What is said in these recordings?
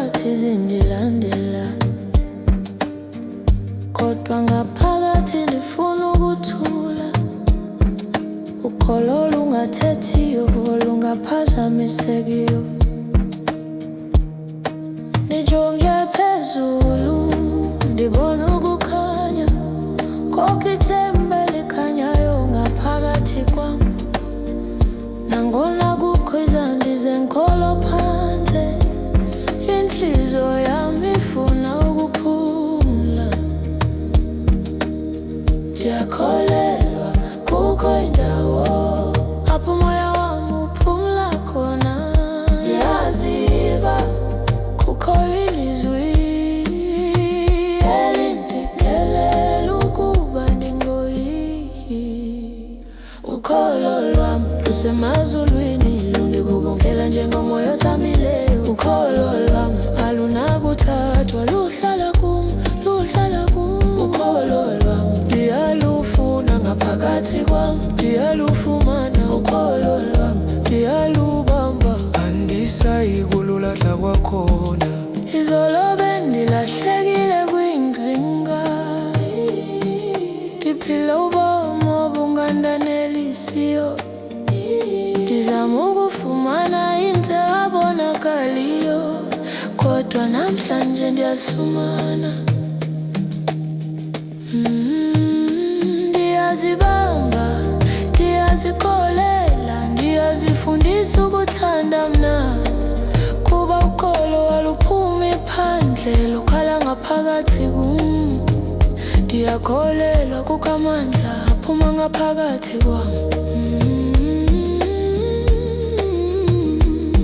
izikhathi zindilandela, kodwa ngaphakathi ndifuna ukuthula. Ukholo olungathethiyo, olungaphazamisekiyo. Ndijonge phezulu, ndibona ukukhanya kokho ithemba likhanyayo ngaphakathi kwam. Nangona kukho izandi zenkolo phandle, inhliziyo yami ifuna ukuphumla. Ndiyakholelwa kukho indawo apho umoya wami uphumla khona. Ndiyaziva kukho ilizwi elindikelela ukuba ndingoyiki. Ukholo lwam lusemazulwini, lundikubongela njengomoya othambileyo. Ukholo lwam alunakuthathwa, luhlala kum, luhlala kum. Ukholo lwam ndiyalufuna ngaphakathi kwam, ndiyalufumana. Ukholo lwam ndiyalubamba, andisayi kululahla kwakhona. izolo bendilahlekile kwingcinga, ndiphila ubomi obungandanelisiyo. Ndizama ukufumana into abonakaliyo, kodwa namhlanje ndiyasumana. Ndiyazibamba, ndiyazikholela, ndiyazifundisa ukuthanda mna. Kuba ukholo aluphumi phandle, lukhala ngaphakathi kum. Ndiyakholelwa kukho amandla aphuma ngaphakathi kwam.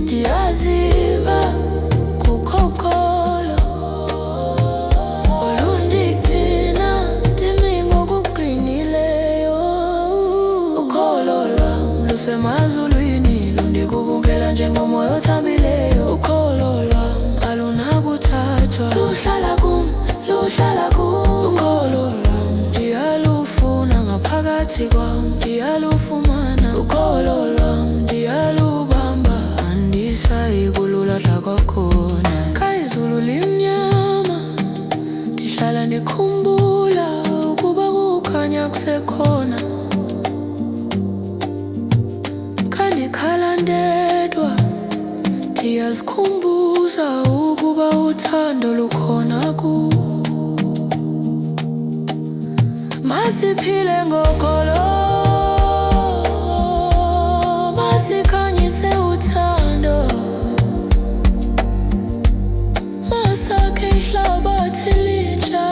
Ndiyaziva kukho ukholo olundikthina, ndimi ngokuqinileyo. Ukholo lwam lusemazulwini, lundikubongela njengomoya othambileyo. Ukholo lwam alunakuthathwa, luhlala kum, luhlala kum. Ukholo lwam ndiyalufuna ngaphakathi kwam, ndiyalufumana. Ukholo lwam ndiyalubamba, andisayi kululahla kwakhona. Ka izulu limnyama, ndihlala ndikhumbula ukuba kukhanya kusekhona. Kandikhala ndedwa, ndiyazikhumbuza ukuba uthando lukhona ku. Masiphile ngokholo, masikhanyise uthando, masakhe ihlabathi litsha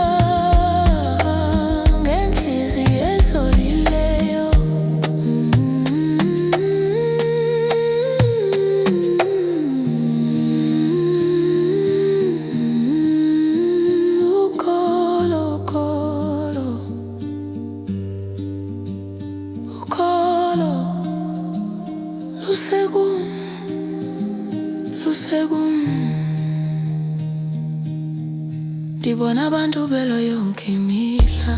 ngenhliziyo ezolileyo. Ukholo, ukholo, ukholo lusekum, lusekum. Ndibona abantu belo yonke imihla,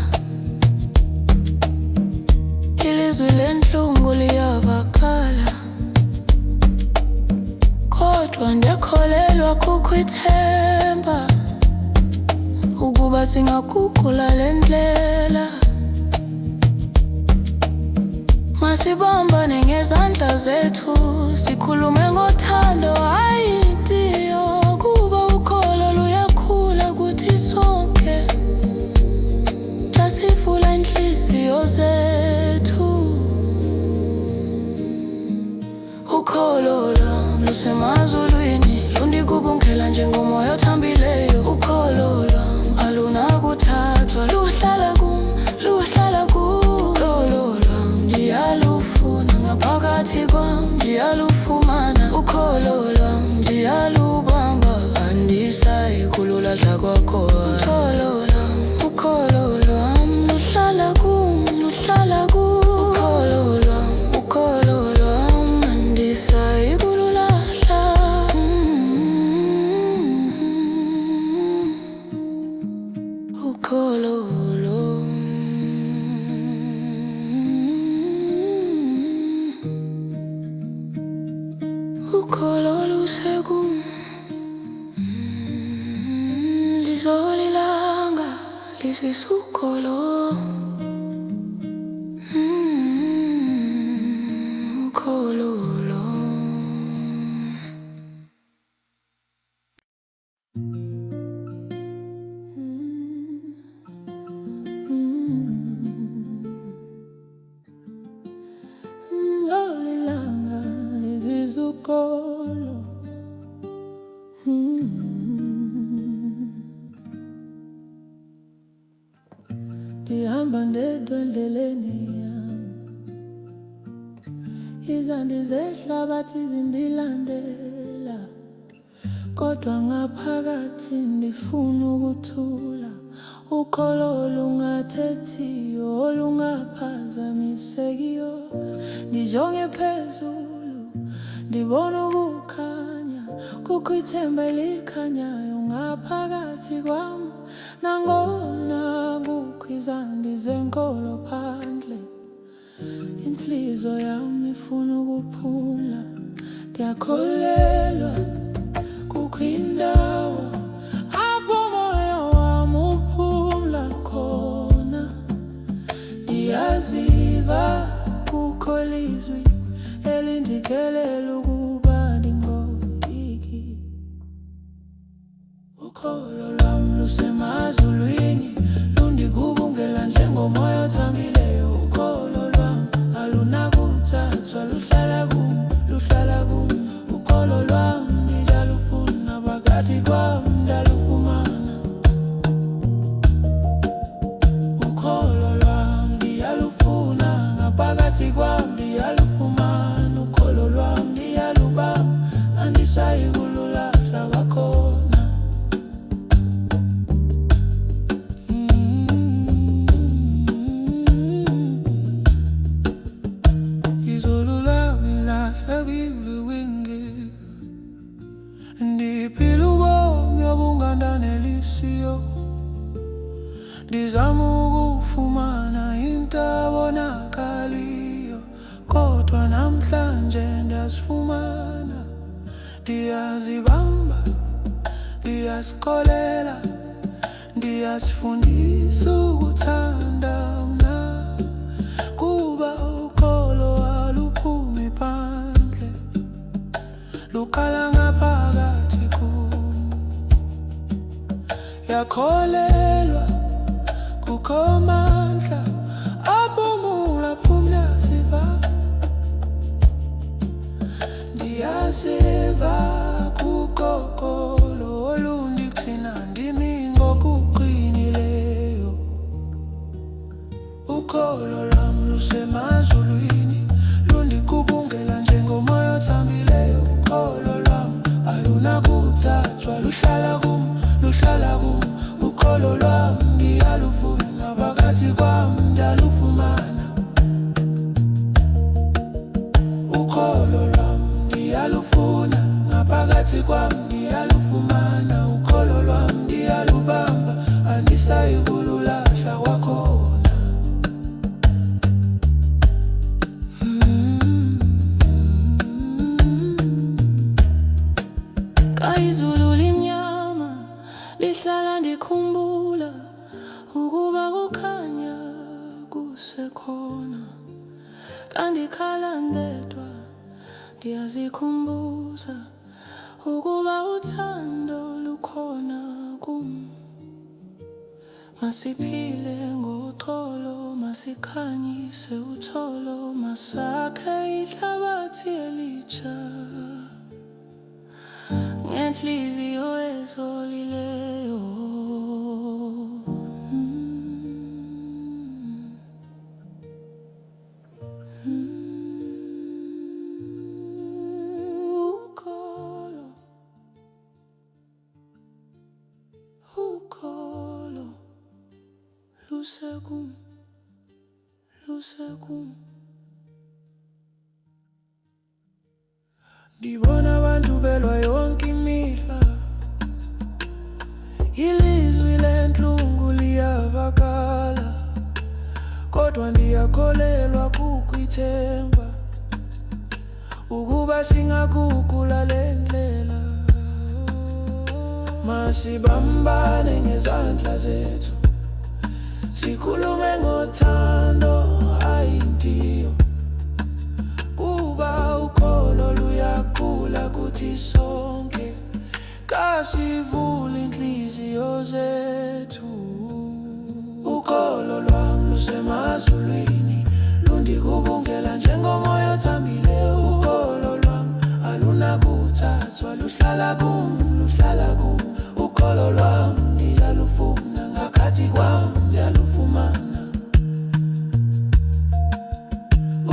ilizwi lentlungu liyavakala, kodwa ndiyakholelwa kukho ithemba ukuba singaguqula le ndlela. Masibambane ngezandla zethu, sikhulume ngothando, hayi itiyo. Kuba ukholo luyakhula kuthi sonke, xa sivula inhliziyo zethu. Ukholo lwam lusemazulwini, lundikubongela njengomoya othambileyo. Ukholo lwam alunakuthathwa, luhlala kum, luhlala kum. Ukholo lwam ndiyalufuna ngaphakathi kwam, ndiyalufumana. Ukholo lwam ndiyalubamba, andisayi kululahla kwakhona. Ukholo lwam, ukholo lwam luhlala kum, luhlala kum. Ukholo lwam, ukholo lwam andisayi kululahla. Ukholo lwam. Ukholo lusekum. Izolilanga lisisukolo ukhololo. Izolilanga lisisukolo ndihamba ndedwa endleleni yami, izandi zehlabathi zindilandela, kodwa ngaphakathi ndifuna ukuthula. Ukholo olungathethiyo, olungaphazamisekiyo. Ndijonge phezulu ndibona ukukhanya, kukho ithemba elikhanyayo ngaphakathi kwam. Nangona kukho izandi zenkolo phandle, inhliziyo yami ifuna ukuphumla. Ndiyakholelwa kukho indawo apho umoya wami uphumla khona. Ndiyaziva kukho lizwi elindikelela ukuba ndingoyiki. Ukholo lwami lusemazulwini, lundigubungela njengomoya othambileyo. Ukholo lwami alunakuthathwa, luhlala kum, luhlala kum. Ukholo lwami ndiyalufuna, phakathi kwami ndalufumana. Ukholo lwami ndiyalufuna, ngaphakathi kwami ndiyalufumana. Ukholo lwami ndiyalubamba, andisayi kululahla kwakhona. Ndiphila ubomi obungandanelisiyo, ndizama ukufumana into abonakaliyo, kodwa namhlanje ndiyazifumana. Ndiyazibamba, ndiyazikholela, ndiyazifundisa ukuthanda mna. Kuba ukholo aluphumi phandle, luqala ngaphakathi kum. Yakholelwa kukho amandla aphumula phumla siva. Ndiyaziva kukho ukholo olundithina ndimi ngokuqinileyo. Ukholo lwami lusemazulwini, lundigubungela njengomoya othambileyo. Ukholo lwami alunakuthathwa, luhlala kum, luhlala kum. Ukholo lwami ndiyalufuna, ngaphakathi kwami ndalufumana. Ukholo lwami ndiyalufuna, ngaphakathi kwami ndiyalufumana. Ukholo lwami ndiyalubamba, andisayi kululahla kwakhona. Izulu limnyama lihlala ndikhumbula ukuba kukhanya kusekhona. Kandikhala ndedwa ndiyazikhumbuza ukuba uthando lukhona kum. Masiphile ngoxolo, masikhanyise utholo, masakhe ihlabathi elitsha ngenhliziyo ezolileyo. Ukholo, ukholo lusekum, lusekum. Ndibona abantu belwa yonke imihla, ilizwi lentlungu liyavakala, kodwa ndiyakholelwa kukho ithemba ukuba singagugula le ndlela. Masibambane ngezandla zethu, sikhulume ngothando ayintiyo. Kuba ukholo luyakhula kuthi sonke, kasivule inhliziyo zethu. Ukholo lwami lusemazulwini, lundigubungela njengomoya othambile. Ukholo lwami alunakuthathwa, luhlala kum, luhlala kum. Ukholo lwami ndiyalufuna, ngakhathi kwami ndiyalufumana.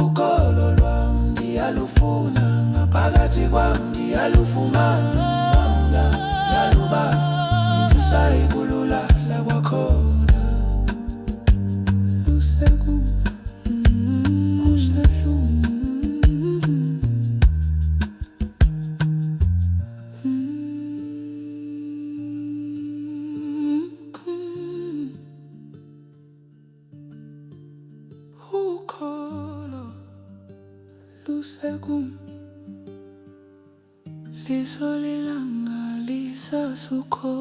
Ukholo lwami ndiyalufuna, ngaphakathi kwami ndiyalufumana. Ndiyalubamba, ndisayikululahla kwakhona. Lusekum, lusekum. Ukholo lusekum, liso lelanga lisasukholo.